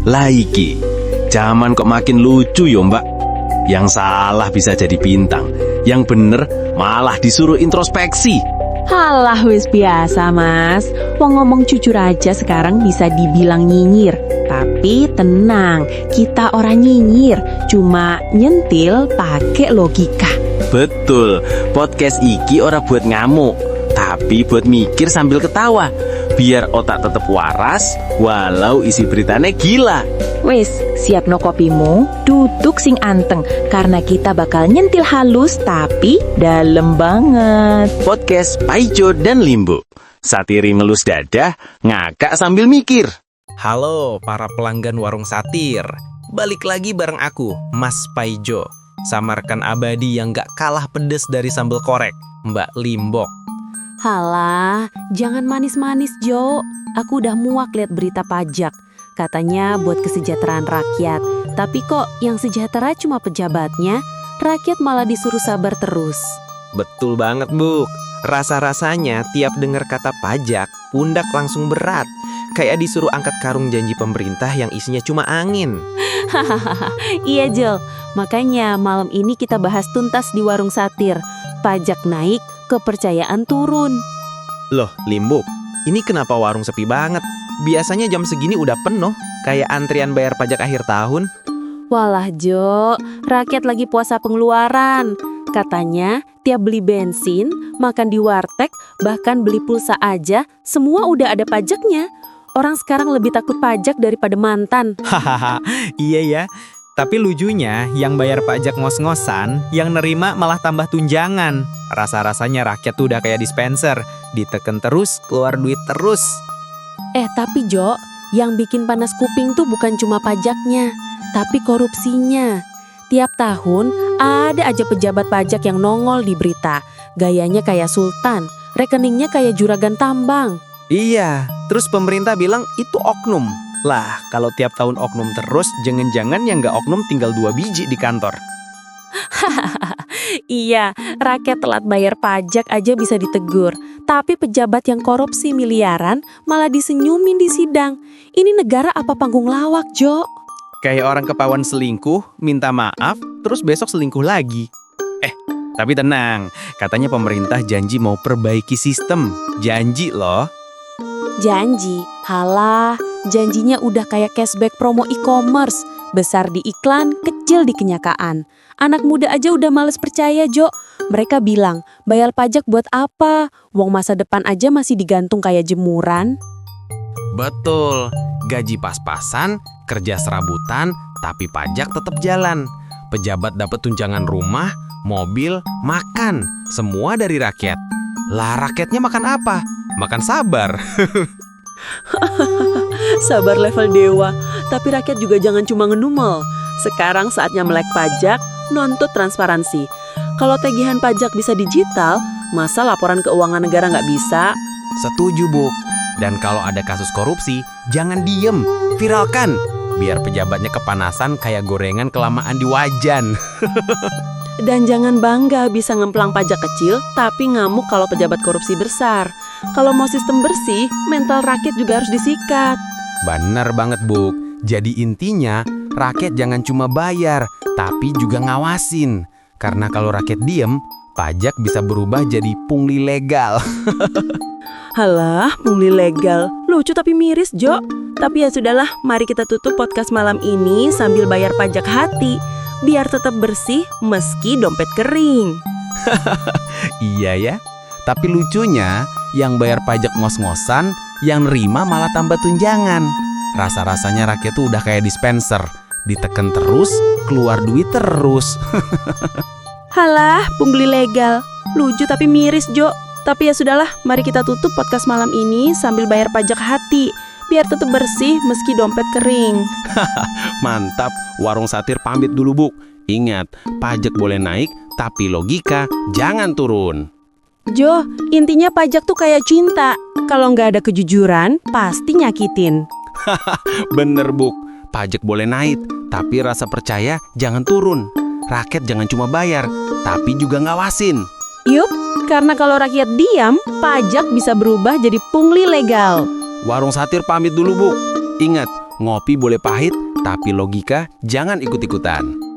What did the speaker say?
Laiki, zaman kok makin lucu yo mbak. Yang salah bisa jadi bintang, yang bener malah disuruh introspeksi. Halah wis biasa mas, wong ngomong jujur aja sekarang bisa dibilang nyinyir. Tapi tenang, kita orang nyinyir, cuma nyentil pakai logika. Betul, podcast iki ora buat ngamuk, tapi buat mikir sambil ketawa. Biar otak tetap waras, walau isi beritanya gila. Wis, siap no kopimu, duduk sing anteng, karena kita bakal nyentil halus tapi dalam banget. Podcast Paijo dan Limbo, satiri ngelus dadah, ngakak sambil mikir. Halo para pelanggan warung satir, balik lagi bareng aku, Mas Paijo. Samarkan abadi yang gak kalah pedes dari sambal korek, Mbak Limbok. Halah, jangan manis-manis Jo. Aku udah muak lihat berita pajak. Katanya buat kesejahteraan rakyat. Tapi kok yang sejahtera cuma pejabatnya, rakyat malah disuruh sabar terus. Betul banget Bu, rasa-rasanya tiap dengar kata pajak, pundak langsung berat. Kayak disuruh angkat karung janji pemerintah yang isinya cuma angin. Iya Jo, makanya malam ini kita bahas tuntas di warung satir. Pajak naik, kepercayaan turun. Loh Limbok, ini kenapa warung sepi banget? Biasanya jam segini udah penuh, kayak antrian bayar pajak akhir tahun. Walah Jo, rakyat lagi puasa pengeluaran. Katanya tiap beli bensin, makan di warteg, bahkan beli pulsa aja, semua udah ada pajaknya. Orang sekarang lebih takut pajak daripada mantan. Hahaha, iya ya. Tapi lucunya, yang bayar pajak ngos-ngosan, yang nerima malah tambah tunjangan. Rasa-rasanya rakyat tuh udah kayak dispenser, diteken terus, keluar duit terus. Tapi Jo, yang bikin panas kuping tuh bukan cuma pajaknya, tapi korupsinya. Tiap tahun ada aja pejabat pajak yang nongol di berita. Gayanya kayak sultan, rekeningnya kayak juragan tambang. Iya, terus pemerintah bilang itu oknum. Lah, kalau tiap tahun oknum terus, jangan-jangan yang nggak oknum tinggal 2 biji di kantor. Iya, rakyat telat bayar pajak aja bisa ditegur. Tapi pejabat yang korupsi miliaran malah disenyumin di sidang. Ini negara apa panggung lawak, Jo? Kayak orang ketahuan selingkuh, minta maaf, terus besok selingkuh lagi. Tapi tenang, katanya pemerintah janji mau perbaiki sistem. Janji loh. Janji, halah, janjinya udah kayak cashback promo e-commerce. Besar di iklan, kecil di kenyataan. Anak muda aja udah males percaya, Jo. Mereka bilang, bayar pajak buat apa? Wong masa depan aja masih digantung kayak jemuran. Betul, gaji pas-pasan, kerja serabutan, tapi pajak tetap jalan. Pejabat dapat tunjangan rumah, mobil, makan, semua dari rakyat. Lah rakyatnya makan apa? Makan sabar. Sabar level dewa, tapi rakyat juga jangan cuma ngenumel. Sekarang saatnya melek pajak, nuntut transparansi. Kalau tagihan pajak bisa digital, masa laporan keuangan negara nggak bisa? Setuju, Bu. Dan kalau ada kasus korupsi, jangan diem, viralkan. Biar pejabatnya kepanasan kayak gorengan kelamaan di wajan. Dan jangan bangga bisa ngemplang pajak kecil, tapi ngamuk kalau pejabat korupsi besar. Kalau mau sistem bersih, mental rakyat juga harus disikat. Benar banget, Bu. Jadi intinya, rakyat jangan cuma bayar, tapi juga ngawasin. Karena kalau rakyat diem, pajak bisa berubah jadi pungli legal. Halah, pungli legal. Lucu tapi miris, Jo. Tapi ya sudahlah, mari kita tutup podcast malam ini sambil bayar pajak hati. Biar tetap bersih meski dompet kering. Iya ya. Tapi lucunya, yang bayar pajak ngos-ngosan, yang nerima malah tambah tunjangan. Rasa-rasanya rakyat tuh udah kayak dispenser. Diteken terus, keluar duit terus. Halah, pungli legal. Lucu tapi miris, Jo. Tapi ya sudahlah, mari kita tutup podcast malam ini sambil bayar pajak hati. Biar tetap bersih meski dompet kering. Mantap, warung satir pamit dulu Bu. Ingat, pajak boleh naik, tapi logika jangan turun. Jo, intinya pajak tuh kayak cinta. Kalau nggak ada kejujuran, pasti nyakitin. Bener Bu, pajak boleh naik, tapi rasa percaya jangan turun. Rakyat jangan cuma bayar, tapi juga ngawasin. Yup, karena kalau rakyat diam, pajak bisa berubah jadi pungli legal. Warung satir pamit dulu Bu. Ingat, Ngopi boleh pahit, tapi logika jangan ikut-ikutan.